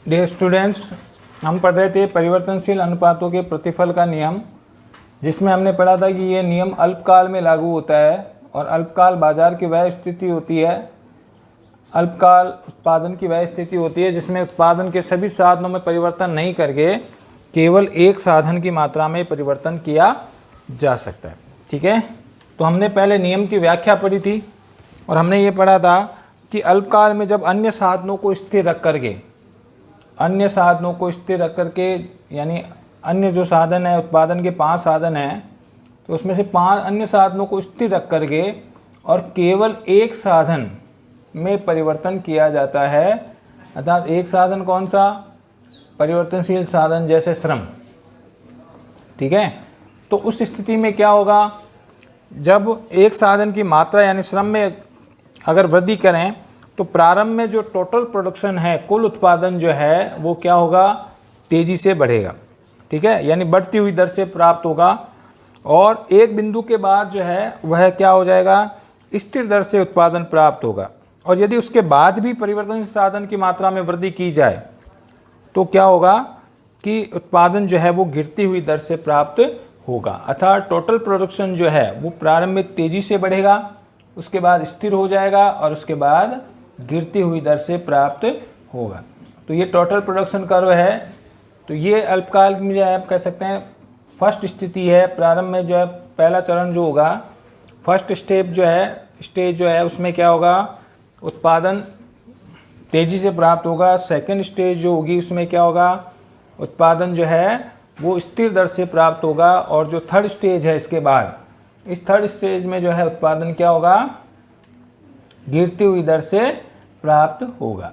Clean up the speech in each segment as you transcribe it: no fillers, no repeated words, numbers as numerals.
Dear students, हम पढ़ रहे थे परिवर्तनशील अनुपातों के प्रतिफल का नियम, जिसमें हमने पढ़ा था कि ये नियम अल्पकाल में लागू होता है और अल्पकाल बाजार की वह स्थिति होती है, अल्पकाल उत्पादन की वह स्थिति होती है जिसमें उत्पादन के सभी साधनों में परिवर्तन नहीं करके केवल एक साधन की मात्रा में परिवर्तन किया जा सकता है। ठीक है, तो हमने पहले नियम की व्याख्या पढ़ी थी और हमने ये पढ़ा था कि अल्पकाल में जब अन्य साधनों को स्थिर रख करके यानी अन्य जो साधन है, उत्पादन के 5 साधन हैं, तो उसमें से 5 अन्य साधनों को स्थिर रख करके और केवल एक साधन में परिवर्तन किया जाता है। अर्थात एक साधन कौन सा? परिवर्तनशील साधन जैसे श्रम। ठीक है, तो उस स्थिति में क्या होगा, जब एक साधन की मात्रा यानी श्रम में अगर वृद्धि करें तो प्रारंभ में जो टोटल प्रोडक्शन है, कुल उत्पादन जो है वो क्या होगा? तेजी से बढ़ेगा। ठीक है, यानी बढ़ती हुई दर से प्राप्त होगा और एक बिंदु के बाद जो है वह क्या हो जाएगा? स्थिर दर से उत्पादन प्राप्त होगा। और यदि उसके बाद भी परिवर्तनशील साधन की मात्रा में वृद्धि की जाए तो क्या होगा कि उत्पादन जो है वो गिरती हुई दर से प्राप्त होगा। अर्थात टोटल प्रोडक्शन जो है वो प्रारंभ में तेजी से बढ़ेगा, उसके बाद स्थिर हो जाएगा और उसके बाद गिरती हुई दर से प्राप्त होगा। तो ये टोटल प्रोडक्शन कर्व है। तो ये अल्पकाल में जो है आप कह सकते हैं फर्स्ट स्थिति है। प्रारंभ में जो है पहला चरण जो होगा, फर्स्ट स्टेज जो है उसमें क्या होगा? उत्पादन तेजी से प्राप्त होगा। सेकंड स्टेज जो होगी उसमें क्या होगा? उत्पादन जो है वो स्थिर दर से प्राप्त होगा। और जो थर्ड स्टेज है इसके बाद, इस थर्ड स्टेज में जो है उत्पादन क्या होगा? गिरती हुई दर से प्राप्त होगा।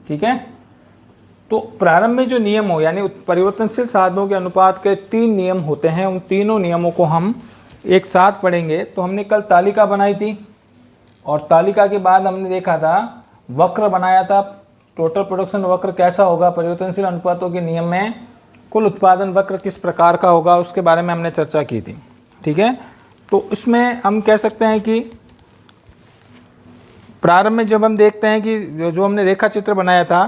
ठीक है, तो प्रारंभ में जो नियम हो यानी परिवर्तनशील साधनों के अनुपात के 3 नियम होते हैं, उन तीनों नियमों को हम एक साथ पढ़ेंगे। तो हमने कल तालिका बनाई थी और तालिका के बाद हमने देखा था, वक्र बनाया था, टोटल प्रोडक्शन वक्र कैसा होगा परिवर्तनशील अनुपातों के नियम में, कुल उत्पादन वक्र किस प्रकार का होगा, उसके बारे में हमने चर्चा की थी। ठीक है, तो इसमें हम कह सकते हैं कि प्रारंभ में जब हम देखते हैं कि जो हमने रेखा चित्र बनाया था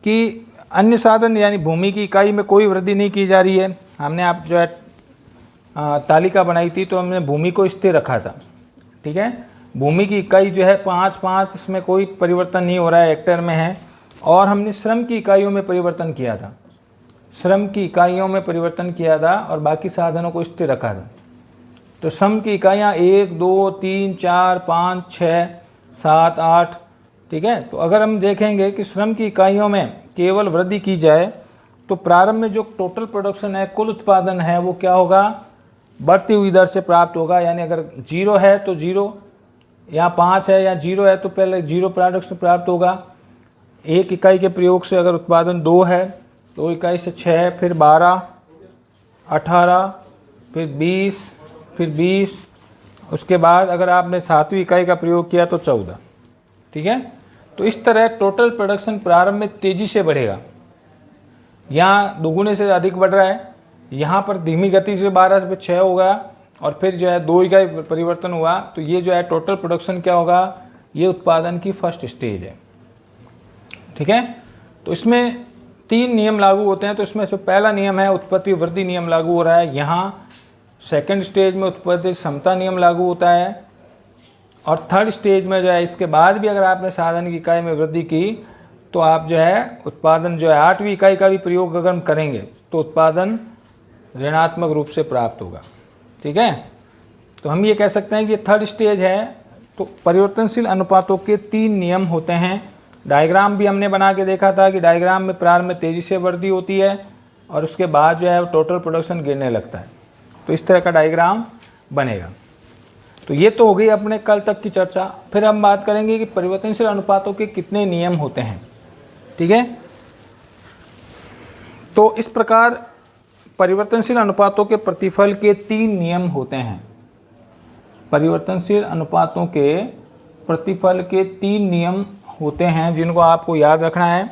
कि अन्य साधन यानी भूमि की इकाई में कोई वृद्धि नहीं की जा रही है। हमने आप जो है तालिका बनाई थी तो हमने भूमि को स्थिर रखा था। ठीक है, भूमि की इकाई जो है 5, इसमें कोई परिवर्तन नहीं हो रहा है, हेक्टेयर में है। और हमने श्रम की इकाइयों में परिवर्तन किया था, श्रम की इकाइयों में परिवर्तन किया था और बाकी साधनों को स्थिर रखा था। तो श्रम की इकाइयाँ 1, 2, 3, 4, 5, 6, 7, 8। ठीक है, तो अगर हम देखेंगे कि श्रम की इकाइयों में केवल वृद्धि की जाए तो प्रारंभ में जो टोटल प्रोडक्शन है, कुल उत्पादन है, वो क्या होगा? बढ़ती हुई दर से प्राप्त होगा। यानी अगर 0 है तो 0, या 5 है या 0 है तो पहले 0 प्रोडक्शन प्राप्त होगा। 1 इकाई के प्रयोग से अगर उत्पादन 2 है, 2 इकाई से 6, फिर 12, 18, फिर 20, फिर 20, उसके बाद अगर आपने 7वीं इकाई का प्रयोग किया तो 14। ठीक है, तो इस तरह टोटल प्रोडक्शन प्रारंभ में तेजी से बढ़ेगा, यहाँ दोगुने से अधिक बढ़ रहा है, यहाँ पर धीमी गति से 12 से 6 होगा और फिर जो है 2 इकाई परिवर्तन हुआ। तो ये जो है टोटल प्रोडक्शन क्या होगा? ये उत्पादन की फर्स्ट स्टेज है। ठीक है, तो इसमें 3 नियम लागू होते हैं। तो इसमें से पहला नियम है उत्पत्ति वृद्धि नियम लागू हो रहा है। यहाँ सेकंड स्टेज में उत्पत्ति समता नियम लागू होता है और थर्ड स्टेज में जो है इसके बाद भी अगर आपने साधन की इकाई में वृद्धि की तो आप जो है उत्पादन जो है 8वीं इकाई का भी प्रयोग अगर हम करेंगे तो उत्पादन ऋणात्मक रूप से प्राप्त होगा। ठीक है, तो हम ये कह सकते हैं कि थर्ड स्टेज है। तो परिवर्तनशील अनुपातों के 3 नियम होते हैं। डायग्राम भी हमने बना के देखा था कि डायग्राम में प्रारंभ में तेज़ी से वृद्धि होती है और उसके बाद जो है टोटल प्रोडक्शन गिरने लगता है। तो इस तरह का डायग्राम बनेगा। तो ये तो हो गई अपने कल तक की चर्चा। फिर हम बात करेंगे कि परिवर्तनशील अनुपातों के कितने नियम होते हैं। ठीक है, तो इस प्रकार परिवर्तनशील अनुपातों के प्रतिफल के 3 नियम होते हैं। परिवर्तनशील अनुपातों के प्रतिफल के 3 नियम होते हैं जिनको आपको याद रखना है।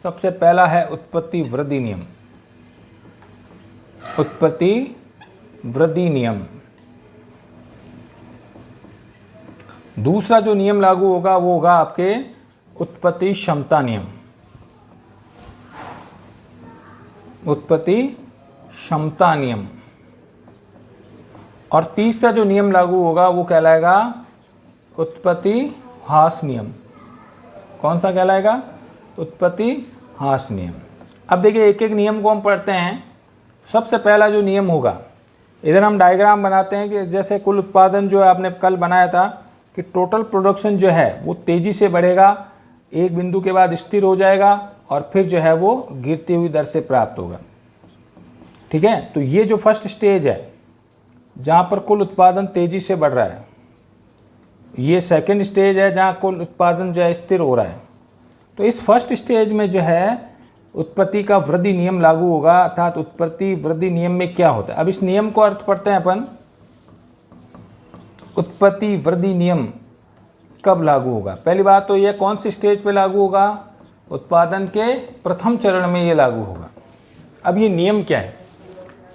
सबसे पहला है उत्पत्ति वृद्धि नियम। उत्पत्ति वृद्धि नियम। दूसरा जो नियम लागू होगा वो होगा आपके उत्पत्ति क्षमता नियम। उत्पत्ति क्षमता नियम। और तीसरा जो नियम लागू होगा वो कहलाएगा उत्पत्ति ह्रास नियम। कौन सा कहलाएगा? उत्पत्ति ह्रास नियम। अब देखिए एक एक नियम को हम पढ़ते हैं। सबसे पहला जो नियम होगा, इधर हम डायग्राम बनाते हैं कि जैसे कुल उत्पादन जो है आपने कल बनाया था कि टोटल प्रोडक्शन जो है वो तेज़ी से बढ़ेगा, एक बिंदु के बाद स्थिर हो जाएगा और फिर जो है वो गिरती हुई दर से प्राप्त होगा। ठीक है, तो ये जो फर्स्ट स्टेज है जहाँ पर कुल उत्पादन तेज़ी से बढ़ रहा है, ये सेकंड स्टेज है जहाँ कुल उत्पादन जो है स्थिर हो रहा है। तो इस फर्स्ट स्टेज में जो है उत्पत्ति का वृद्धि नियम लागू होगा, अर्थात उत्पत्ति वृद्धि नियम में क्या होता है। अब इस नियम को अर्थ पढ़ते हैं अपन। उत्पत्ति वृद्धि नियम कब लागू होगा? पहली बात तो यह कौन सी स्टेज पे लागू होगा? उत्पादन के प्रथम चरण में ये लागू होगा। अब ये नियम क्या है?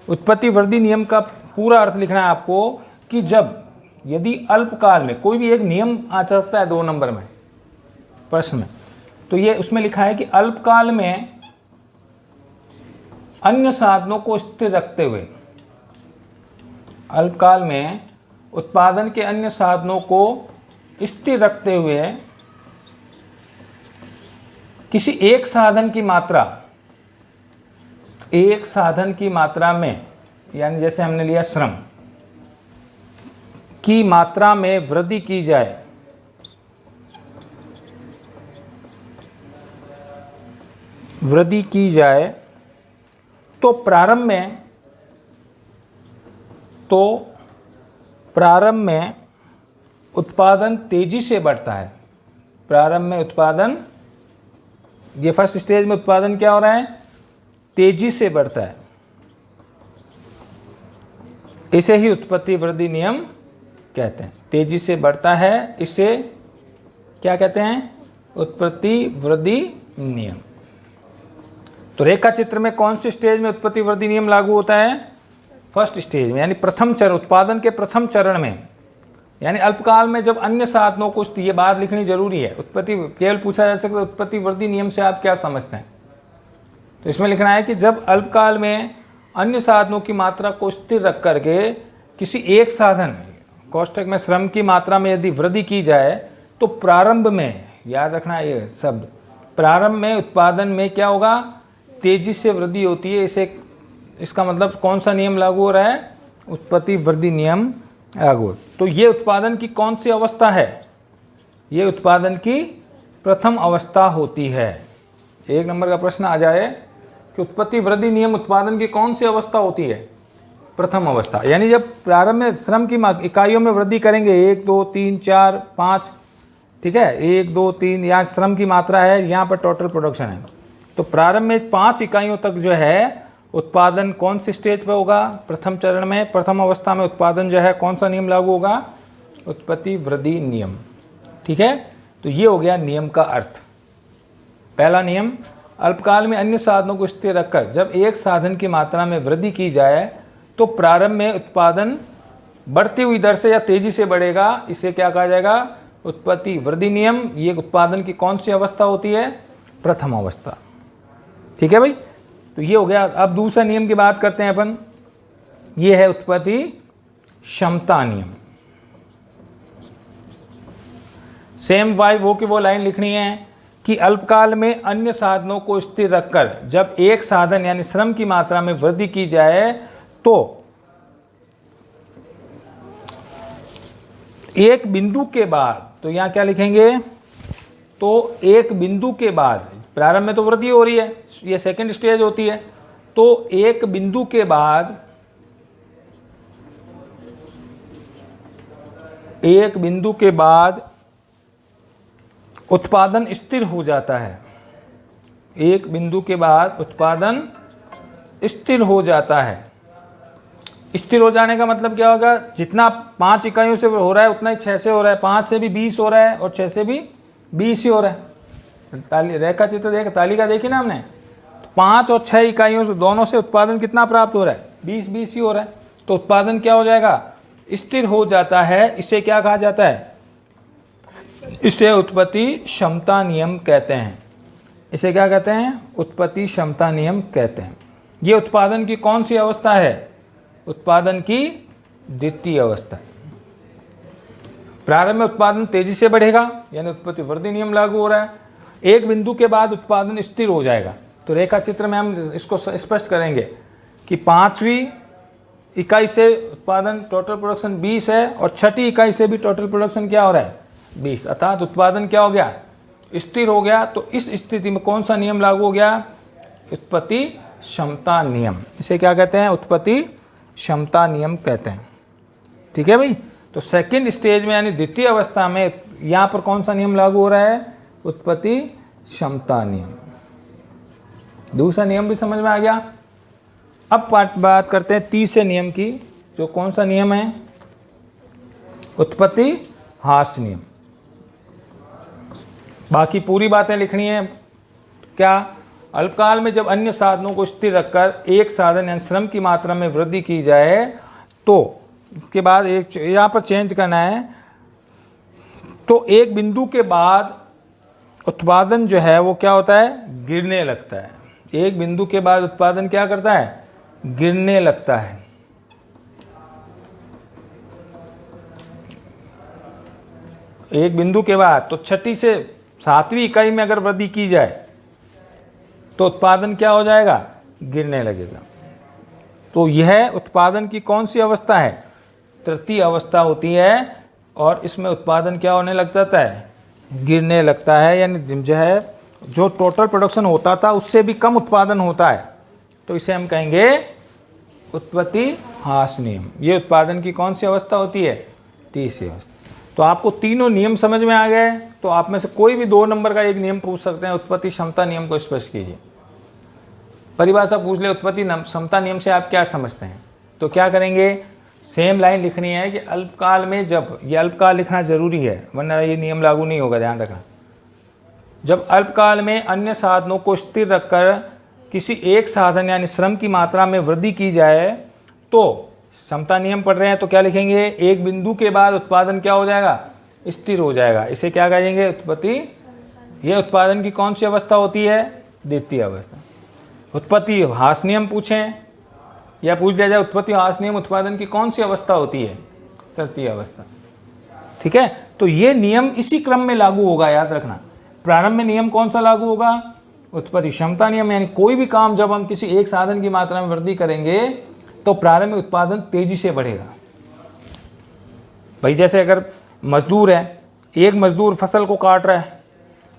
उत्पत्ति वृद्धि नियम का पूरा अर्थ लिखना है आपको कि जब यदि अल्पकाल में कोई भी एक नियम आ सकता है 2 नंबर में प्रश्न में, तो ये उसमें लिखा है कि अल्पकाल में अन्य साधनों को स्थिर रखते हुए, अल्पकाल में उत्पादन के अन्य साधनों को स्थिर रखते हुए किसी एक साधन की मात्रा, एक साधन की मात्रा में, यानी जैसे हमने लिया श्रम की मात्रा में वृद्धि की जाए, वृद्धि की जाए तो प्रारंभ में उत्पादन तेजी से बढ़ता है। प्रारंभ में उत्पादन, ये फर्स्ट स्टेज में उत्पादन क्या हो रहा है? तेजी से बढ़ता है। इसे ही उत्पत्ति वृद्धि नियम कहते हैं। तेजी से बढ़ता है, इसे क्या कहते हैं? उत्पत्ति वृद्धि नियम। तो रेखा चित्र में कौन सी स्टेज में उत्पत्ति वृद्धि नियम लागू होता है? फर्स्ट स्टेज में, यानी प्रथम चरण, उत्पादन के प्रथम चरण में, यानी अल्पकाल में जब अन्य साधनों को, ये बात लिखनी जरूरी है। उत्पत्ति केवल पूछा जा सकता है उत्पत्ति वृद्धि नियम से आप क्या समझते हैं, तो इसमें लिखना है कि जब अल्पकाल में अन्य साधनों की मात्रा को स्थिर रख करके किसी एक साधन, कोष्ठक में श्रम की मात्रा में यदि वृद्धि की जाए तो प्रारंभ में, याद रखना ये शब्द, प्रारंभ में उत्पादन में क्या होगा? तेजी से वृद्धि होती है। इसे, इसका मतलब कौन सा नियम लागू हो रहा है? उत्पत्ति वृद्धि नियम लागू। तो ये उत्पादन की कौन सी अवस्था है? ये उत्पादन की प्रथम अवस्था होती है। 1 नंबर का प्रश्न आ जाए कि उत्पत्ति वृद्धि नियम उत्पादन की कौन सी अवस्था होती है? प्रथम अवस्था। यानी जब प्रारंभ में श्रम की इकाइयों में वृद्धि करेंगे, 1 2 3 4 5, ठीक है, 1 2 3, यहाँ श्रम की मात्रा है, यहाँ पर टोटल प्रोडक्शन है। तो प्रारंभ में 5 इकाइयों तक जो है उत्पादन कौन सी स्टेज पर होगा? प्रथम चरण में, प्रथम अवस्था में उत्पादन जो है कौन सा नियम लागू होगा? उत्पत्ति वृद्धि नियम। ठीक है, तो ये हो गया नियम का अर्थ। पहला नियम, अल्पकाल में अन्य साधनों को स्थिर रखकर जब एक साधन की मात्रा में वृद्धि की जाए तो प्रारंभ में उत्पादन बढ़ती हुई दर से या तेजी से बढ़ेगा। इसे क्या कहा जाएगा? उत्पत्ति वृद्धि नियम। ये उत्पादन की कौन सी अवस्था होती है? प्रथम अवस्था। ठीक है भाई, तो ये हो गया। अब दूसरा नियम की बात करते हैं अपन। ये है उत्पत्ति क्षमता नियम। सेम वो की वो लाइन लिखनी है कि अल्पकाल में अन्य साधनों को स्थिर रखकर जब एक साधन यानी श्रम की मात्रा में वृद्धि की जाए तो एक बिंदु के बाद, तो यहां क्या लिखेंगे? तो एक बिंदु के बाद, प्रारंभ में तो वृद्धि हो रही है, ये सेकंड स्टेज होती है, तो एक बिंदु के बाद, एक बिंदु के बाद उत्पादन स्थिर हो जाता है। एक बिंदु के बाद उत्पादन स्थिर हो जाता है। स्थिर हो जाने का मतलब क्या होगा? जितना 5 इकाइयों से हो रहा है उतना ही 6 से हो रहा है, 5 से भी 20 हो रहा है और 6 से भी 20 ही हो रहा है। रेखा चित्र देख, तालिका देखी ना हमने, तो 5 और 6 इकाइयों से, दोनों से उत्पादन कितना प्राप्त हो रहा है? 20 ही हो रहा है। तो उत्पादन क्या हो जाएगा? स्थिर हो जाता है। इसे क्या कहा जाता है? इसे उत्पत्ति क्षमता नियम कहते हैं। इसे क्या कहते हैं? उत्पत्ति क्षमता नियम कहते हैं। ये उत्पादन की कौन सी अवस्था है? उत्पादन की द्वितीय अवस्था है। प्रारंभ में उत्पादन तेजी से बढ़ेगा, यानी उत्पत्ति वृद्धि नियम लागू हो रहा है। एक बिंदु के बाद उत्पादन स्थिर हो जाएगा। तो रेखा चित्र में हम इसको स्पष्ट करेंगे कि 5वीं इकाई से उत्पादन टोटल प्रोडक्शन 20 है और 6ठी इकाई से भी टोटल प्रोडक्शन क्या हो रहा है? 20। अर्थात उत्पादन क्या हो गया? स्थिर हो गया। तो इस स्थिति में कौन सा नियम लागू हो गया? उत्पत्ति क्षमता नियम। इसे क्या कहते हैं? उत्पत्ति क्षमता नियम कहते हैं। ठीक है भाई। तो सेकंड स्टेज में यानी द्वितीय अवस्था में यहाँ पर कौन सा नियम लागू हो रहा है? उत्पत्ति क्षमता नियम। दूसरा नियम भी समझ में आ गया। अब बात करते हैं तीसरे नियम की, जो कौन सा नियम है? उत्पत्ति ह्रास नियम। बाकी पूरी बातें लिखनी है। क्या? अल्पकाल में जब अन्य साधनों को स्थिर रखकर एक साधन यानी श्रम की मात्रा में वृद्धि की जाए, तो इसके बाद एक यहाँ पर चेंज करना है। तो एक बिंदु के बाद उत्पादन जो है वो क्या होता है? गिरने लगता है। एक बिंदु के बाद उत्पादन क्या करता है? गिरने लगता है। एक बिंदु के बाद तो 6ठी से 7वीं इकाई में अगर वृद्धि की जाए तो उत्पादन क्या हो जाएगा? गिरने लगेगा। तो यह उत्पादन की कौन सी अवस्था है? तृतीय अवस्था होती है। और इसमें उत्पादन क्या होने लग जाता है? गिरने लगता है। यानी जो है जो टोटल प्रोडक्शन होता था उससे भी कम उत्पादन होता है। तो इसे हम कहेंगे उत्पत्ति ह्रास नियम। ये उत्पादन की कौन सी अवस्था होती है? तीसरी अवस्था। तो आपको तीनों नियम समझ में आ गए। तो आप में से कोई भी 2 नंबर का एक नियम पूछ सकते हैं। उत्पत्ति क्षमता नियम को स्पष्ट कीजिए। परिभाषा पूछ ले उत्पत्ति क्षमता नियम से आप क्या समझते हैं? तो क्या करेंगे? सेम लाइन लिखनी है कि अल्पकाल में जब, ये अल्पकाल लिखना जरूरी है वरना ये नियम लागू नहीं होगा, ध्यान रखना। जब अल्पकाल में अन्य साधनों को स्थिर रखकर किसी एक साधन यानी श्रम की मात्रा में वृद्धि की जाए, तो क्षमता नियम पढ़ रहे हैं तो क्या लिखेंगे? एक बिंदु के बाद उत्पादन क्या हो जाएगा? स्थिर हो जाएगा। इसे क्या कहेंगे? उत्पत्ति। यह उत्पादन की कौन सी अवस्था होती है? द्वितीय अवस्था। उत्पत्ति ह्रास नियम पूछें या पूछ लिया जाए उत्पत्ति ह्रास नियम उत्पादन की कौन सी अवस्था होती है? तृतीय अवस्था। ठीक है। तो ये नियम इसी क्रम में लागू होगा, याद रखना। प्रारंभ में नियम कौन सा लागू होगा? उत्पत्ति क्षमता नियम। यानी कोई भी काम जब हम किसी एक साधन की मात्रा में वृद्धि करेंगे तो प्रारंभ में उत्पादन तेजी से बढ़ेगा। भाई जैसे अगर मजदूर है, एक मजदूर फसल को काट रहा है,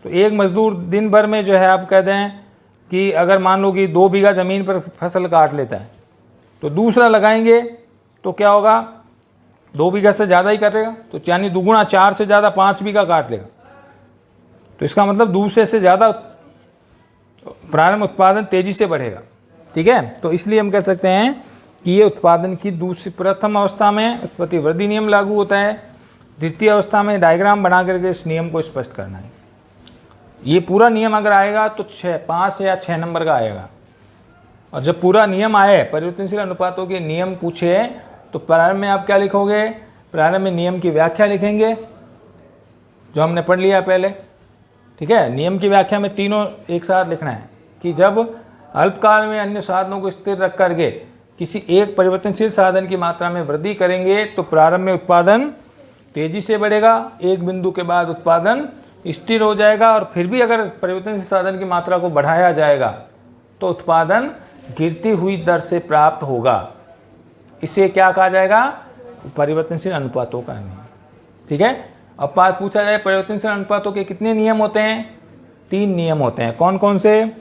तो एक मजदूर दिन भर में जो है आप कहते हैं कि अगर मान लो कि 2 बीघा ज़मीन पर फसल काट लेता है, तो दूसरा लगाएंगे तो क्या होगा? 2 बीघा से ज़्यादा ही करेगा, तो यानी दुगुना, 4 से ज़्यादा 5 बीघा काट लेगा। तो इसका मतलब दूसरे से ज़्यादा प्रारंभ उत्पादन तेजी से बढ़ेगा। ठीक है। तो इसलिए हम कह सकते हैं कि ये उत्पादन की प्रथम अवस्था में उत्पत्ति वृद्धि नियम लागू होता है। द्वितीय अवस्था में डायग्राम बना करके इस नियम को स्पष्ट करना है। ये पूरा नियम अगर आएगा तो 5 या 6 नंबर का आएगा। और जब पूरा नियम आए, परिवर्तनशील अनुपातों के नियम पूछे, तो प्रारंभ में आप क्या लिखोगे? प्रारंभ में नियम की व्याख्या लिखेंगे, जो हमने पढ़ लिया पहले। ठीक है। नियम की व्याख्या में तीनों एक साथ लिखना है कि जब अल्पकाल में अन्य साधनों को स्थिर रख करके किसी एक परिवर्तनशील साधन की मात्रा में वृद्धि करेंगे तो प्रारंभ में उत्पादन तेजी से बढ़ेगा। एक बिंदु के बाद उत्पादन स्थिर हो जाएगा। और फिर भी अगर परिवर्तनशील साधन की मात्रा को बढ़ाया जाएगा तो उत्पादन गिरती हुई दर से प्राप्त होगा। इसे क्या कहा जाएगा? परिवर्तनशील अनुपातों का नियम। ठीक है। अब बात पूछा जाए परिवर्तनशील अनुपातों के कितने नियम होते हैं? 3 नियम होते हैं। कौन कौन से?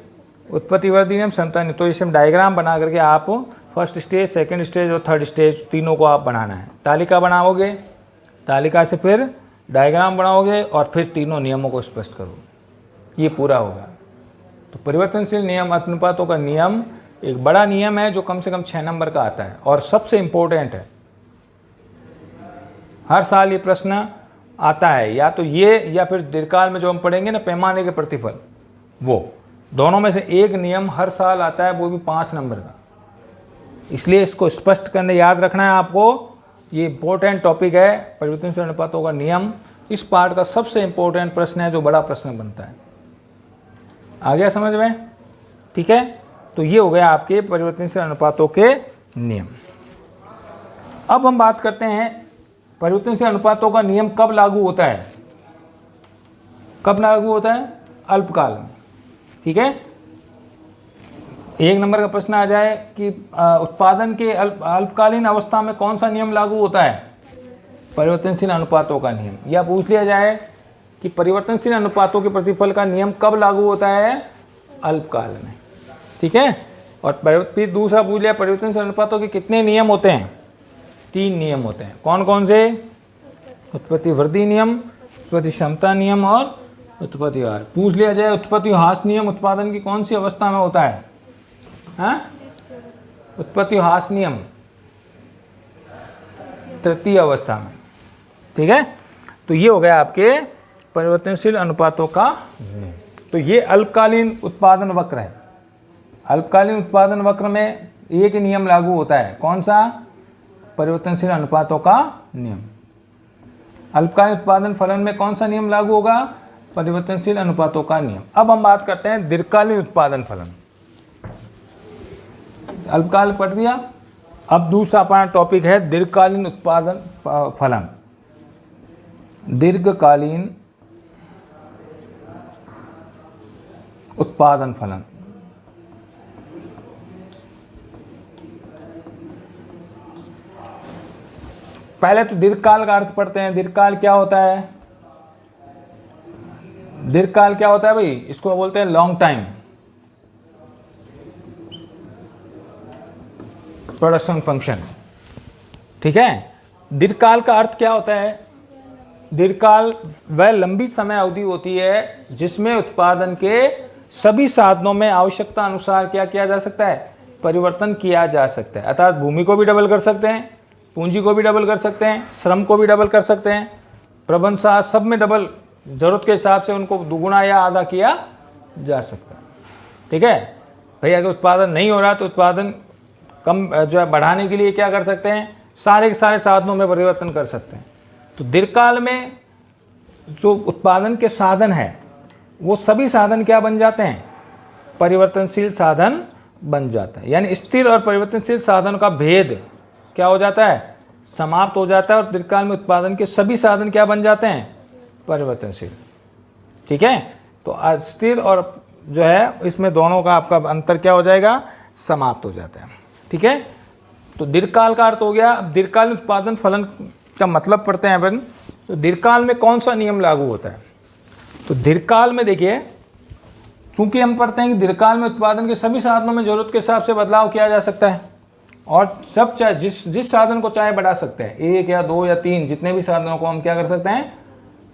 उत्पत्ति वृद्धि नियम, क्षमता नियम। तो इसे डायग्राम बना करके आप फर्स्ट स्टेज, सेकंड स्टेज और थर्ड स्टेज तीनों को आप बनाना है। तालिका बनाओगे, तालिका से फिर डायग्राम बनाओगे और फिर तीनों नियमों को स्पष्ट करोगे। ये पूरा होगा। तो परिवर्तनशील नियम अनुपातों का नियम एक बड़ा नियम है जो कम से कम 6 नंबर का आता है और सबसे इम्पोर्टेंट है। हर साल ये प्रश्न आता है, या तो ये या फिर दीर्घकाल में जो हम पढ़ेंगे ना पैमाने के प्रतिफल, वो दोनों में से एक नियम हर साल आता है, वो भी 5 नंबर का। इसलिए इसको स्पष्ट करने याद रखना है आपको। ये इंपॉर्टेंट टॉपिक है परिवर्तनशील अनुपातों का नियम। इस पार्ट का सबसे इंपॉर्टेंट प्रश्न है जो बड़ा प्रश्न बनता है। आ गया समझ में? ठीक है। तो ये हो गया आपके परिवर्तनशील अनुपातों के नियम। अब हम बात करते हैं परिवर्तनशील अनुपातों का नियम कब लागू होता है। कब लागू होता है? अल्पकाल में। ठीक है, एक नंबर का प्रश्न आ जाए कि उत्पादन के अल्पकालीन अवस्था में कौन सा नियम लागू होता है? परिवर्तनशील अनुपातों का नियम। या पूछ लिया जाए कि परिवर्तनशील अनुपातों के प्रतिफल का नियम कब लागू होता है? अल्पकाल में। ठीक है, और फिर दूसरा पूछ लिया परिवर्तनशील अनुपातों के कितने नियम होते हैं? 3 नियम होते हैं। कौन कौन से? उत्पत्ति वृद्धि नियम, उत्पत्ति क्षमता नियम और उत्पत्ति ह्रास। पूछ लिया जाए उत्पत्ति ह्रास नियम उत्पादन की कौन सी अवस्था में होता है? हाँ, उत्पत्ति ह्रास नियम तृतीय अवस्था में। ठीक है, तो ये हो गया आपके परिवर्तनशील अनुपातों का नियम। तो ये अल्पकालीन उत्पादन वक्र है। अल्पकालीन उत्पादन वक्र में एक नियम लागू होता है। कौन सा? परिवर्तनशील अनुपातों का नियम। अल्पकालीन उत्पादन फलन में कौन सा नियम लागू होगा? परिवर्तनशील अनुपातों का नियम। अब हम बात करते हैं दीर्घकालीन उत्पादन फलन। अल्पकाल पढ़ दिया, अब दूसरा अपना टॉपिक है दीर्घकालीन उत्पादन फलन। दीर्घकालीन उत्पादन फलन। पहले तो दीर्घकाल का अर्थ पढ़ते हैं। दीर्घकाल क्या होता है? दीर्घकाल क्या होता है भाई? इसको बोलते हैं लॉन्ग टाइम प्रोडक्शन फंक्शन। ठीक है, दीर्घकाल का अर्थ क्या होता है? दीर्घकाल वह लंबी समय अवधि होती है जिसमें उत्पादन के सभी साधनों में आवश्यकता अनुसार क्या किया जा सकता है? परिवर्तन किया जा सकता है। अर्थात भूमि को भी डबल कर सकते हैं, पूंजी को भी डबल कर सकते हैं, श्रम को भी डबल कर सकते हैं, प्रबंध साहब सब में डबल, जरूरत के हिसाब से उनको दुगुना या आधा किया जा सकता है। ठीक है भाई, अगर उत्पादन नहीं हो रहा तो उत्पादन कम जो है बढ़ाने के लिए क्या कर सकते हैं? सारे के सारे साधनों में परिवर्तन कर सकते हैं। तो दीर्घकाल में जो उत्पादन के साधन है वो सभी साधन क्या बन जाते हैं? परिवर्तनशील साधन बन जाता है। यानी स्थिर और परिवर्तनशील साधन का भेद क्या हो जाता है? समाप्त हो जाता है। और दीर्घकाल में उत्पादन के सभी साधन क्या बन जाते हैं? परिवर्तनशील। ठीक है, तो अस्थिर और जो है इसमें दोनों का आपका अंतर क्या हो जाएगा? समाप्त हो जाता है। ठीक है, तो दीर्घकाल का अर्थ हो गया। अब दीर्घकालीन उत्पादन फलन का मतलब पढ़ते हैं अपन। तो दीर्घकाल में कौन सा नियम लागू होता है? तो दीर्घकाल में देखिए, चूंकि हम पढ़ते हैं कि दीर्घकाल में उत्पादन के सभी साधनों में जरूरत के हिसाब से बदलाव किया जा सकता है और सब चाहे जिस साधन को चाहे बढ़ा सकते हैं, 1 या 2 या 3 जितने भी साधनों को हम क्या कर सकते हैं?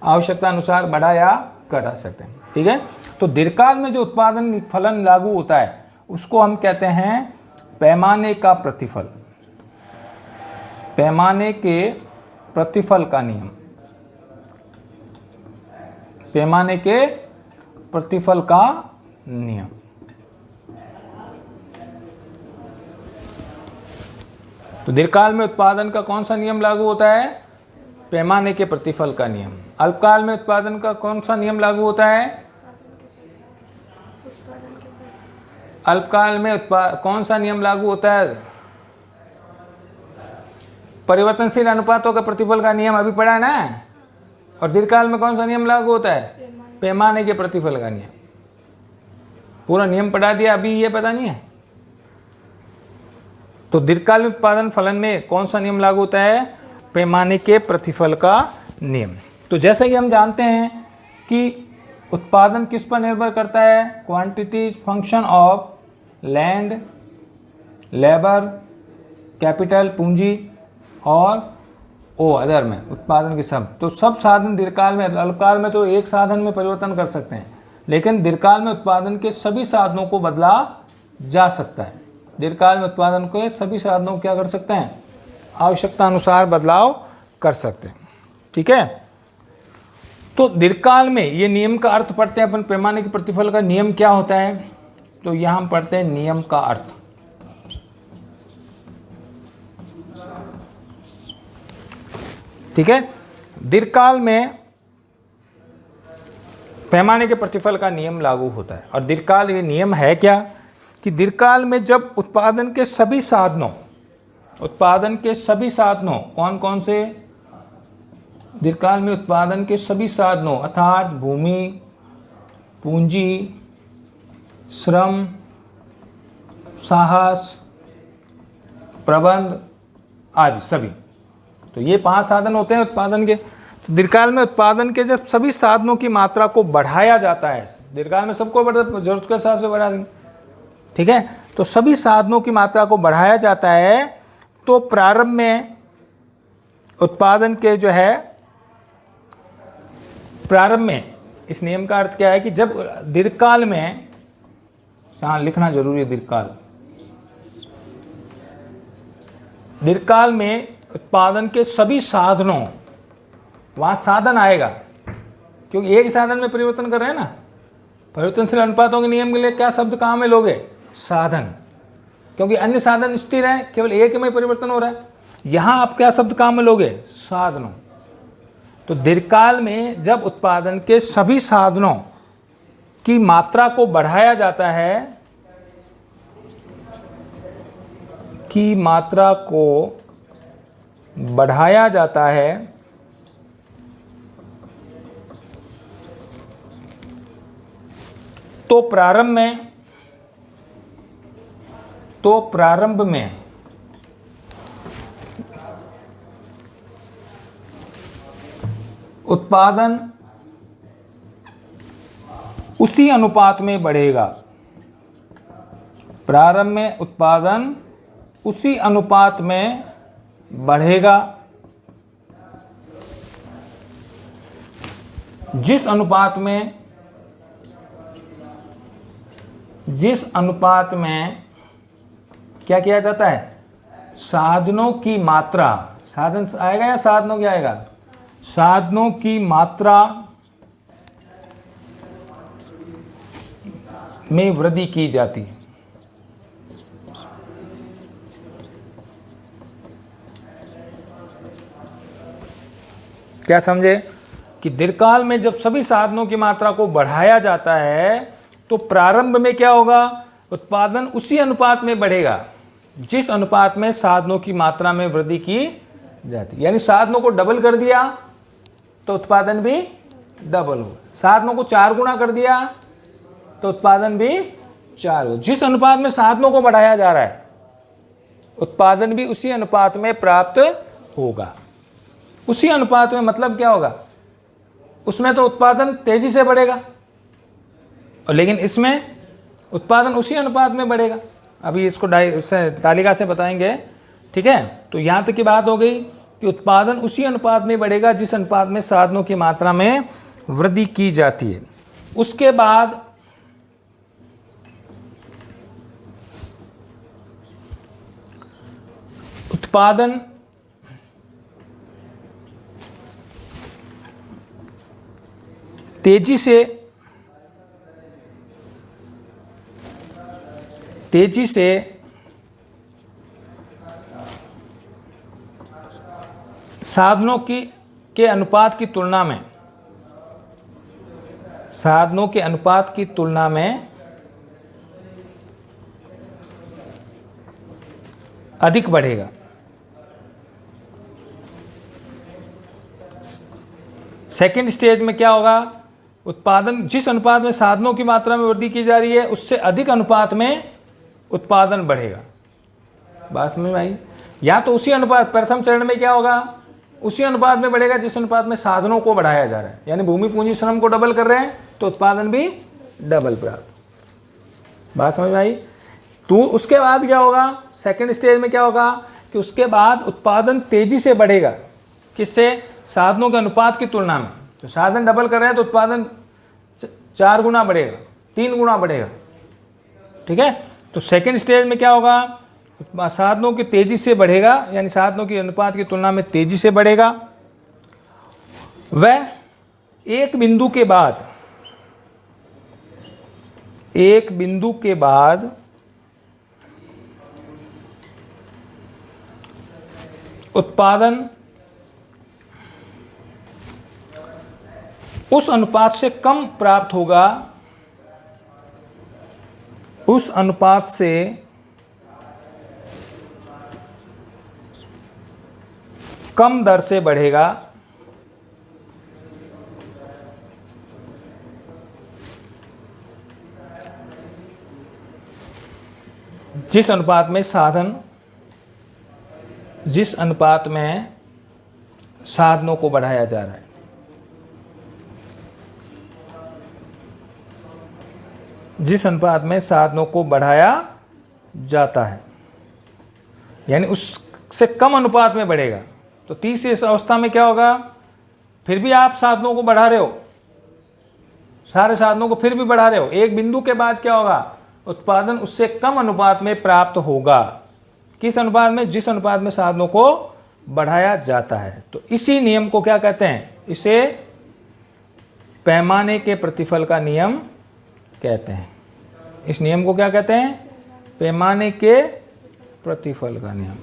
आवश्यकता अनुसार बढ़ा या घटा सकते हैं। ठीक है, तो दीर्घकाल में जो उत्पादन फलन लागू होता है उसको हम कहते हैं पैमाने का प्रतिफल। पैमाने के प्रतिफल का नियम। पैमाने के प्रतिफल का नियम। तो दीर्घकाल में उत्पादन का कौन सा नियम लागू होता है? पैमाने के प्रतिफल का नियम। अल्पकाल में उत्पादन का कौन सा नियम लागू होता है? अल्पकाल में कौन सा नियम लागू होता है? परिवर्तनशील अनुपातों का प्रतिफल का नियम अभी पढ़ा है ना। और दीर्घकाल में कौन सा नियम लागू होता है? पैमाने के प्रतिफल का नियम। पूरा नियम पढ़ा दिया, अभी ये पता नहीं है। तो दीर्घकालीन उत्पादन फलन में कौन सा नियम लागू होता है? पैमाने के प्रतिफल का नियम। तो जैसे कि हम जानते हैं कि उत्पादन किस पर निर्भर करता है? Quantity function of land, labour, capital पूंजी और अदर में उत्पादन के सब। तो सब साधन दीर्घकाल में, अल्पकाल में तो एक साधन में परिवर्तन कर सकते हैं, लेकिन दीर्घकाल में उत्पादन के सभी साधनों को बदला जा सकता है। दीर्घकाल में उत्पादन के सभी साधनों को क्या कर सकते हैं? आवश्यकता अनुसार बदलाव कर सकते हैं। ठीक है, तो दीर्घकाल में ये नियम का अर्थ पढ़ते हैं अपन। पैमाने के प्रतिफल का नियम क्या होता है? तो यहां हम पढ़ते हैं नियम का अर्थ। ठीक है, दीर्घकाल में पैमाने के प्रतिफल का नियम लागू होता है। और दीर्घकाल ये नियम है क्या कि दीर्घकाल में जब उत्पादन के सभी साधनों कौन कौन से, दीर्घकाल में उत्पादन के सभी साधनों अर्थात भूमि, पूंजी, श्रम, साहस, प्रबंध आदि सभी, तो ये 5 साधन होते हैं उत्पादन के। तो दीर्घकाल में उत्पादन के जब सभी साधनों की मात्रा को बढ़ाया जाता है, दीर्घकाल में सबको जरूरत के हिसाब से बढ़ा देंगे, ठीक है, तो सभी साधनों की मात्रा को बढ़ाया जाता है, तो प्रारंभ में उत्पादन के जो है, प्रारंभ में इस नियम का अर्थ क्या है कि जब दीर्घकाल में, लिखना जरूरी है, दीर्घकाल में उत्पादन के सभी साधनों, वहां साधन आएगा क्योंकि एक साधन में परिवर्तन कर रहे हैं ना, परिवर्तनशील अनुपातों के नियम के लिए क्या शब्द कहाँ में लोगे, साधन, क्योंकि अन्य साधन स्थिर है, केवल एक में परिवर्तन हो रहा है। यहां आप क्या शब्द काम में लोगे, साधनों। तो दीर्घकाल में जब उत्पादन के सभी साधनों की मात्रा को बढ़ाया जाता है, तो प्रारंभ में उत्पादन उसी अनुपात में बढ़ेगा, प्रारंभ में उत्पादन उसी अनुपात में बढ़ेगा जिस अनुपात में क्या किया जाता है, साधनों की मात्रा, साधन आएगा या साधनों क्या आएगा, साधनों की मात्रा में वृद्धि की जाती है। क्या समझे कि दीर्घकाल में जब सभी साधनों की मात्रा को बढ़ाया जाता है, तो प्रारंभ में क्या होगा, उत्पादन उसी अनुपात में बढ़ेगा जिस अनुपात में साधनों की मात्रा में वृद्धि की जाती है। यानी साधनों को डबल कर दिया तो उत्पादन भी डबल हो, साधनों को 4 गुना कर दिया तो उत्पादन भी 4 हो। जिस अनुपात में साधनों को बढ़ाया जा रहा है, उत्पादन भी उसी अनुपात में प्राप्त होगा। उसी अनुपात में मतलब क्या होगा, उसमें तो उत्पादन तेजी से बढ़ेगा, और लेकिन इसमें उत्पादन उसी अनुपात में बढ़ेगा। अभी इसको तालिका से बताएंगे, ठीक है। तो यहां तक की बात हो गई कि उत्पादन उसी अनुपात में बढ़ेगा जिस अनुपात में साधनों की मात्रा में वृद्धि की जाती है। उसके बाद उत्पादन तेजी से साधनों के अनुपात की तुलना में अधिक बढ़ेगा। सेकेंड स्टेज में क्या होगा, उत्पादन जिस अनुपात में साधनों की मात्रा में वृद्धि की जा रही है उससे अधिक अनुपात में उत्पादन बढ़ेगा। बात समझ में आई। या तो उसी अनुपात, प्रथम चरण में क्या होगा, उसी अनुपात में बढ़ेगा जिस अनुपात में साधनों को बढ़ाया जा रहा है, यानी भूमि पूंजी श्रम को डबल कर रहे हैं तो उत्पादन भी डबल प्राप्त। बात समझ में आई। तो उसके बाद क्या होगा, सेकंड स्टेज में क्या होगा कि उसके बाद उत्पादन तेजी से बढ़ेगा, किससे, साधनों के अनुपात की तुलना में। तो साधन डबल कर रहे हैं तो उत्पादन 4 गुना बढ़ेगा, 3 गुना बढ़ेगा, ठीक है। तो सेकंड स्टेज में क्या होगा, साधनों की तेजी से बढ़ेगा, यानी साधनों के अनुपात की तुलना में तेजी से बढ़ेगा। वह एक बिंदु के बाद उत्पादन उस अनुपात से कम प्राप्त होगा उस अनुपात से कम दर से बढ़ेगा जिस अनुपात में साधनों को बढ़ाया जा रहा है। जिस अनुपात में साधनों को बढ़ाया जाता है, यानी उससे कम अनुपात में बढ़ेगा। तो तीसरी अवस्था में क्या होगा, फिर भी आप साधनों को बढ़ा रहे हो, सारे साधनों को फिर भी बढ़ा रहे हो, एक बिंदु के बाद क्या होगा, उत्पादन उससे कम अनुपात में प्राप्त होगा। किस अनुपात में, जिस अनुपात में साधनों को बढ़ाया जाता है। तो इसी नियम को क्या कहते हैं, इसे पैमाने के प्रतिफल का नियम कहते हैं। इस नियम को क्या कहते हैं, पैमाने के प्रतिफल का नियम।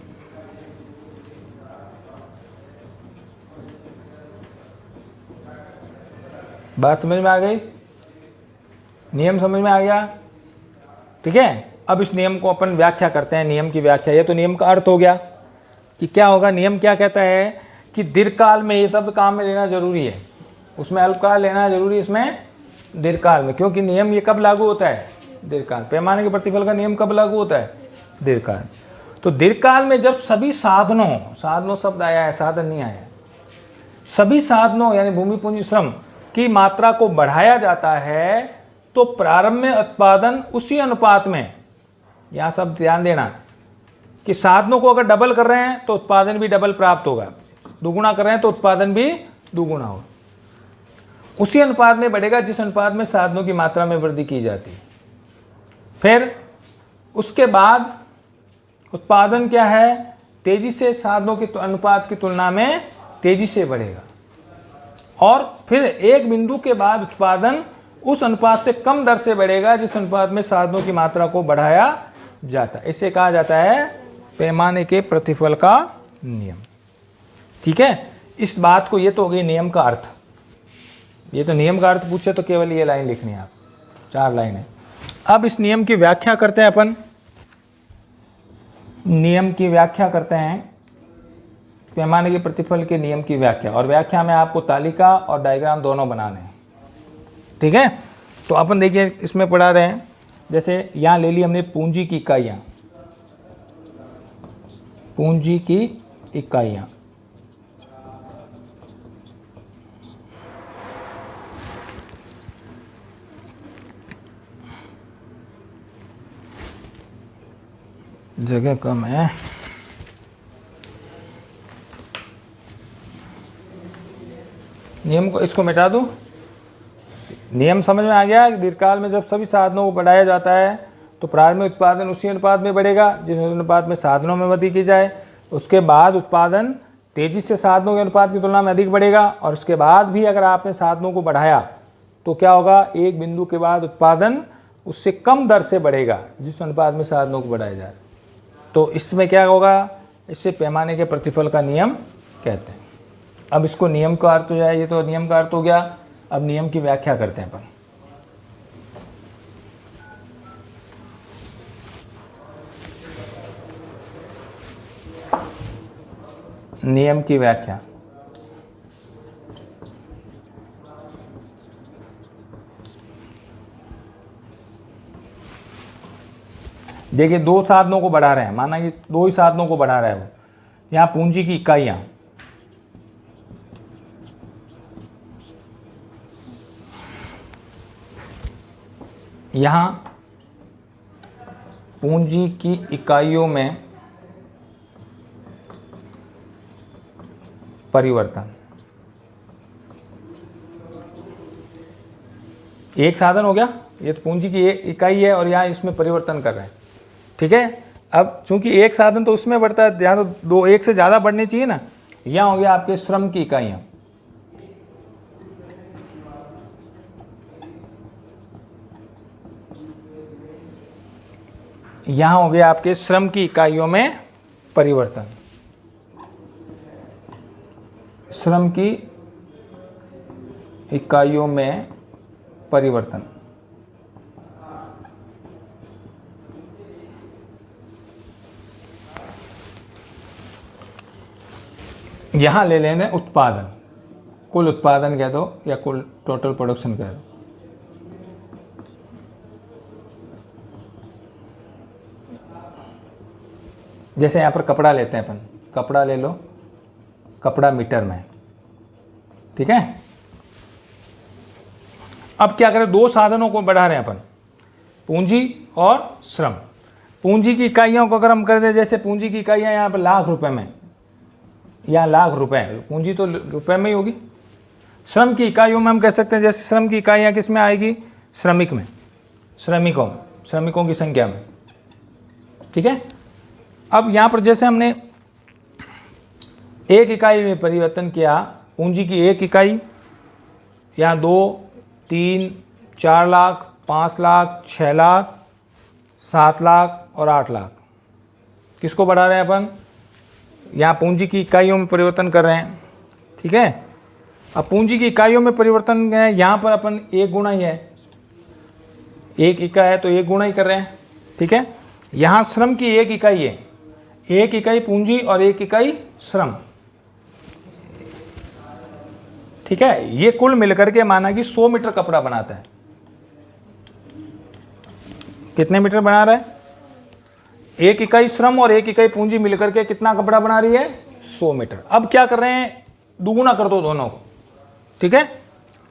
बात समझ में आ गई, नियम समझ में आ गया, ठीक है। अब इस नियम को अपन व्याख्या करते हैं, नियम की व्याख्या। ये तो नियम का अर्थ हो गया कि क्या होगा। नियम क्या कहता है कि दीर्घकाल में ये शब्द काम में लेना जरूरी है, उसमें अल्पकाल लेना जरूरी है, इसमें दीर्घकाल में, क्योंकि नियम ये कब लागू होता है, दीर्घकाल। पैमाने के प्रतिफल का नियम कब लागू होता है, दीर्घकाल। तो दीर्घकाल में जब सभी साधनों शब्द आया है, साधन नहीं आया, सभी साधनों यानी भूमि पूंजी श्रम की मात्रा को बढ़ाया जाता है, तो प्रारंभ में उत्पादन उसी अनुपात में, यहां सब ध्यान देना कि साधनों को अगर डबल कर रहे हैं तो उत्पादन भी डबल प्राप्त होगा, दुगुना कर रहे हैं तो उत्पादन भी दुगुना होगा, उसी अनुपात में बढ़ेगा जिस अनुपात में साधनों की मात्रा में वृद्धि की जाती है। फिर उसके बाद उत्पादन क्या है, तेजी से साधनों के अनुपात की तुलना में तेजी से बढ़ेगा, और फिर एक बिंदु के बाद उत्पादन उस अनुपात से कम दर से बढ़ेगा जिस अनुपात में साधनों की मात्रा को बढ़ाया जाता है। इसे कहा जाता है पैमाने के प्रतिफल का नियम, ठीक है। इस बात को, ये तो हो गई नियम का अर्थ। ये तो नियम का अर्थ पूछे तो केवल ये लाइन लिखनी है आप, 4 लाइन है। अब इस नियम की व्याख्या करते हैं अपन, नियम की व्याख्या करते हैं, पैमाने के प्रतिफल के नियम की व्याख्या। और व्याख्या में आपको तालिका और डायग्राम दोनों बनाने हैं, ठीक है। तो अपन देखिए इसमें पढ़ा रहे हैं, जैसे यहाँ ले ली हमने पूंजी की इकाइयाँ, पूंजी की इकाइयाँ, जगह कम है, नियम को इसको मिटा दूं। नियम समझ में आ गया कि दीर्घकाल में जब सभी साधनों को बढ़ाया जाता है तो प्रारंभ में उत्पादन उसी अनुपात में बढ़ेगा जिस अनुपात में साधनों में वृद्धि की जाए। उसके बाद उत्पादन तेजी से साधनों के अनुपात की तुलना में अधिक बढ़ेगा, और उसके बाद भी अगर आपने साधनों को बढ़ाया तो क्या होगा, एक बिंदु के बाद उत्पादन उससे कम दर से बढ़ेगा जिस अनुपात में साधनों को बढ़ाया जाए। तो इसमें क्या होगा, इससे पैमाने के प्रतिफल का नियम कहते हैं। अब इसको नियम का अर्थ हो जाए, ये तो नियम का अर्थ हो गया। अब नियम की व्याख्या करते हैं अपन। नियम की व्याख्या, देखिए 2 साधनों को बढ़ा रहे हैं, माना कि 2 ही साधनों को बढ़ा रहा है वो। यहाँ पूंजी की इकाइयाँ, यहाँ पूंजी की इकाइयों में परिवर्तन, एक साधन हो गया, ये तो पूंजी की एक इकाई है और यहाँ इसमें परिवर्तन कर रहे हैं, ठीक है। अब चूंकि एक साधन तो उसमें बढ़ता है, यहाँ तो 2 एक से ज़्यादा बढ़ने चाहिए ना। यहाँ हो गया आपके श्रम की इकाइयाँ, यहाँ हो गया आपके श्रम की इकाइयों में परिवर्तन, श्रम की इकाइयों में परिवर्तन। यहाँ ले लेने उत्पादन, कुल उत्पादन कह दो या कुल टोटल प्रोडक्शन कह दो। जैसे यहाँ पर कपड़ा लेते हैं अपन, कपड़ा ले लो, कपड़ा मीटर में, ठीक है। अब क्या करें, दो साधनों को बढ़ा रहे हैं अपन, पूंजी और श्रम। पूंजी की इकाइयों को अगर हम कर दें, जैसे पूंजी की इकाइयाँ यहाँ पर लाख रुपए में, या लाख रुपए, पूंजी तो रुपए में ही होगी। श्रम की इकाइयों में हम कह सकते हैं, जैसे श्रम की इकाइयाँ किस में आएगी, श्रमिक में, श्रमिकों की संख्या में, ठीक है। अब यहाँ पर जैसे हमने एक इकाई में परिवर्तन किया, पूंजी की एक इकाई, यहाँ 2, 3, 4 लाख, 5 लाख, 6 लाख, 7 लाख और 8 लाख। किसको बढ़ा रहे हैं अपन, यहाँ पूंजी की इकाइयों में परिवर्तन कर रहे हैं, ठीक है। अब पूंजी की इकाइयों में परिवर्तन है, यहाँ पर अपन एक गुणा ही है, एक इकाई है तो एक गुणा ही कर रहे हैं, ठीक है। यहाँ श्रम की एक इकाई है, एक इकाई पूंजी और एक इकाई श्रम, ठीक है। ये कुल मिलकर के माना कि 100 मीटर कपड़ा बनाता है। कितने मीटर बना रहा है, एक इकाई श्रम और एक इकाई पूंजी मिलकर के कितना कपड़ा बना रही है, 100 मीटर। अब क्या कर रहे हैं, दुगुना कर दो दोनों को, ठीक है।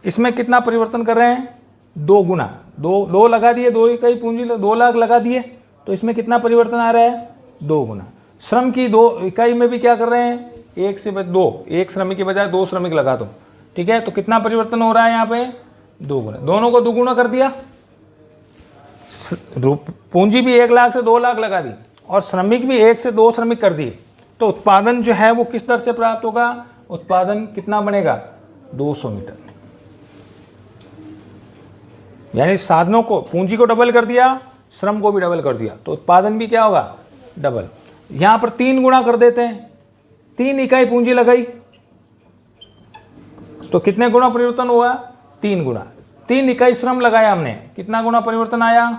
इसमें कितना परिवर्तन कर रहे हैं, 2 गुना, 2 लगा दिए, 2 इकाई पूंजी 2 लाख लगा दिए, तो इसमें कितना परिवर्तन आ रहा है, 2 गुना। श्रम की 2 इकाई में भी क्या कर रहे हैं, 1 से 2, एक श्रमिक के बजाय 2 श्रमिक लगा दो, ठीक है। तो कितना परिवर्तन हो रहा है यहाँ पे, 2 गुना, दोनों को दुगुना कर दिया। पूंजी भी 1 लाख से 2 लाख लगा दी और श्रमिक भी 1 से 2 श्रमिक कर दिए, तो उत्पादन जो है वो किस दर से प्राप्त होगा, उत्पादन कितना बनेगा, 200 मीटर। यानी साधनों को, पूंजी को डबल कर दिया, श्रम को भी डबल कर दिया, तो उत्पादन भी क्या होगा, डबल। यहां पर 3 गुना कर देते हैं, 3 इकाई पूंजी लगाई तो कितने गुना परिवर्तन हुआ, 3 गुना। 3 इकाई श्रम लगाया हमने, कितना गुना परिवर्तन आया,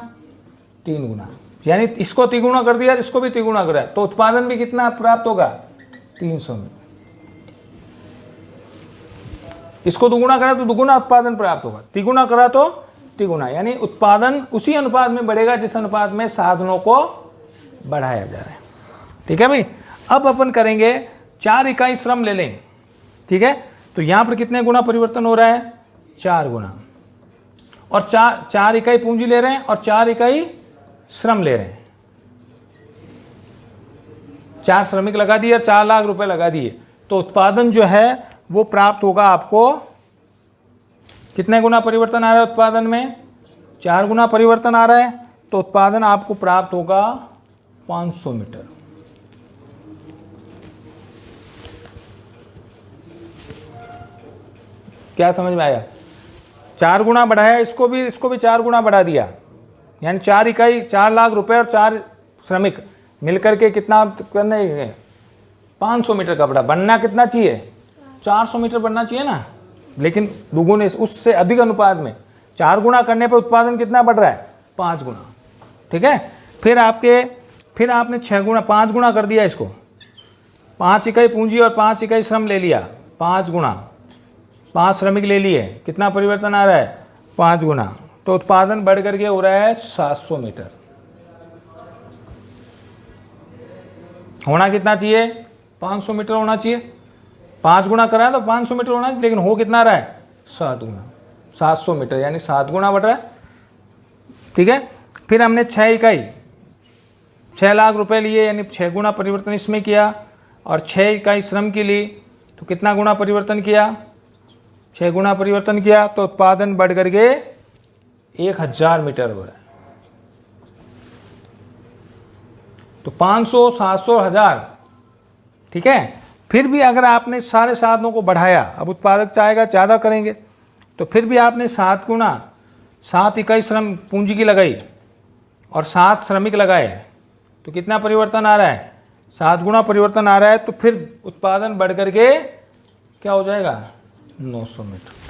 3 गुना। यानी इसको तिगुना कर दिया, इसको भी तिगुना कर दिया, तो उत्पादन भी कितना प्राप्त होगा, 300 मीटर। इसको दुगुना करा तो दुगुना उत्पादन प्राप्त होगा, तिगुना करा तो तिगुना। यानी उत्पादन उसी अनुपात में बढ़ेगा जिस अनुपात में साधनों को बढ़ाया जा रहा है, ठीक है भाई। अब अपन करेंगे 4 इकाई श्रम ले लें, ठीक है। तो यहां पर कितने गुना परिवर्तन हो रहा है, 4 गुना। और 4 इकाई पूंजी ले रहे हैं और 4 इकाई श्रम ले रहे हैं। 4 श्रमिक लगा दिए और 4 लाख रुपए लगा दिए, तो उत्पादन जो है वो प्राप्त होगा आपको, कितने गुना परिवर्तन आ रहा है उत्पादन में, 4 गुना परिवर्तन आ रहा है, तो उत्पादन आपको प्राप्त होगा 500 मीटर। क्या समझ में आया, 4 गुना बढ़ाया, इसको भी 4 गुना बढ़ा दिया, यानी 4 इकाई 4 लाख रुपए और 4 श्रमिक मिलकर के कितना करने हैं, 500 मीटर कपड़ा बनना कितना चाहिए, 400 मीटर बनना चाहिए ना, लेकिन दुगुने उससे अधिक अनुपात में 4 गुना करने पर उत्पादन कितना बढ़ रहा है, 5 गुना, ठीक है। फिर आपने 5 गुना कर दिया इसको, 5 इकाई पूंजी और 5 इकाई श्रम ले लिया, 5 गुना, 5 श्रमिक ले लिए, कितना परिवर्तन आ रहा है, 5 गुना, तो उत्पादन बढ़ करके हो रहा है 700 मीटर। होना कितना चाहिए, 500 मीटर होना चाहिए, 5 गुना करा है तो 500 मीटर होना चाहिए, लेकिन हो कितना रहा है, 7 गुना, 700 मीटर, यानी 7 गुना बढ़ रहा है, ठीक है। फिर हमने 6 इकाई 6 लाख रुपए लिए, यानी 6 गुना परिवर्तन इसमें किया, और 6 इकाई श्रम के लिए, तो कितना गुना परिवर्तन किया, 6 गुना परिवर्तन किया, तो उत्पादन बढ़ करके 1000 मीटर हो रहा है। तो 500, 700, 1000, ठीक है। फिर भी अगर आपने सारे साधनों को बढ़ाया, अब उत्पादक चाहेगा ज़्यादा करेंगे, तो फिर भी आपने 7 गुना, 7 इकाई श्रम पूंजी की लगाई और 7 श्रमिक लगाए, तो कितना परिवर्तन आ रहा है, 7 गुना परिवर्तन आ रहा है, तो फिर उत्पादन बढ़ करके क्या हो जाएगा, 900 मीटर।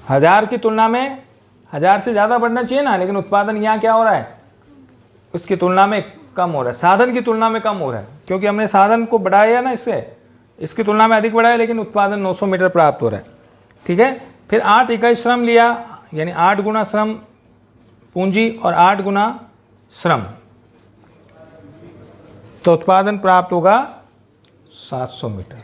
1000 की तुलना में 1000 से ज़्यादा बढ़ना चाहिए ना, लेकिन उत्पादन यहाँ क्या हो रहा है, उसकी तुलना में कम हो रहा है, साधन की तुलना में कम हो रहा है, क्योंकि हमने साधन को बढ़ाया ना, इसकी तुलना में अधिक बढ़ाया, लेकिन उत्पादन 900 मीटर प्राप्त हो रहा है। ठीक है, फिर 8 इकाई श्रम लिया, यानी 8 गुना श्रम पूंजी और 8 गुना श्रम, तो उत्पादन प्राप्त होगा 700 मीटर।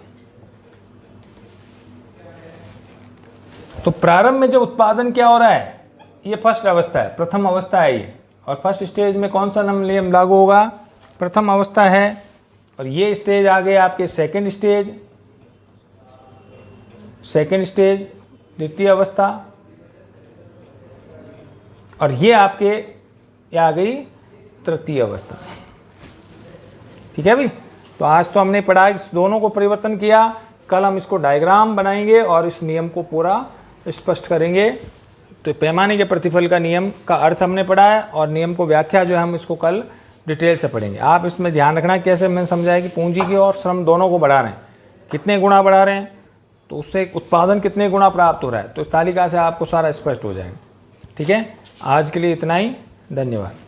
तो प्रारंभ में जब उत्पादन क्या हो रहा है, ये फर्स्ट अवस्था है, प्रथम अवस्था है ये, और फर्स्ट स्टेज में कौन सा नियम लागू होगा, प्रथम अवस्था है। और ये स्टेज आ गए आपके सेकंड स्टेज द्वितीय अवस्था, और ये आपके ये आ गई तृतीय अवस्था। ठीक है भाई, तो आज तो हमने पढ़ा, इस दोनों को परिवर्तन किया, कल हम इसको डायग्राम बनाएंगे और इस नियम को पूरा स्पष्ट करेंगे। तो पैमाने के प्रतिफल का नियम का अर्थ हमने पढ़ा है, और नियम को व्याख्या जो है हम इसको कल डिटेल से पढ़ेंगे। आप इसमें ध्यान रखना, कैसे मैंने समझाया कि पूंजी की और श्रम दोनों को बढ़ा रहे हैं, कितने गुना बढ़ा रहे हैं, तो उससे उत्पादन कितने गुना प्राप्त हो रहा है, तो इस तालिका से आपको सारा स्पष्ट हो जाएगा। ठीक है, आज के लिए इतना ही, धन्यवाद।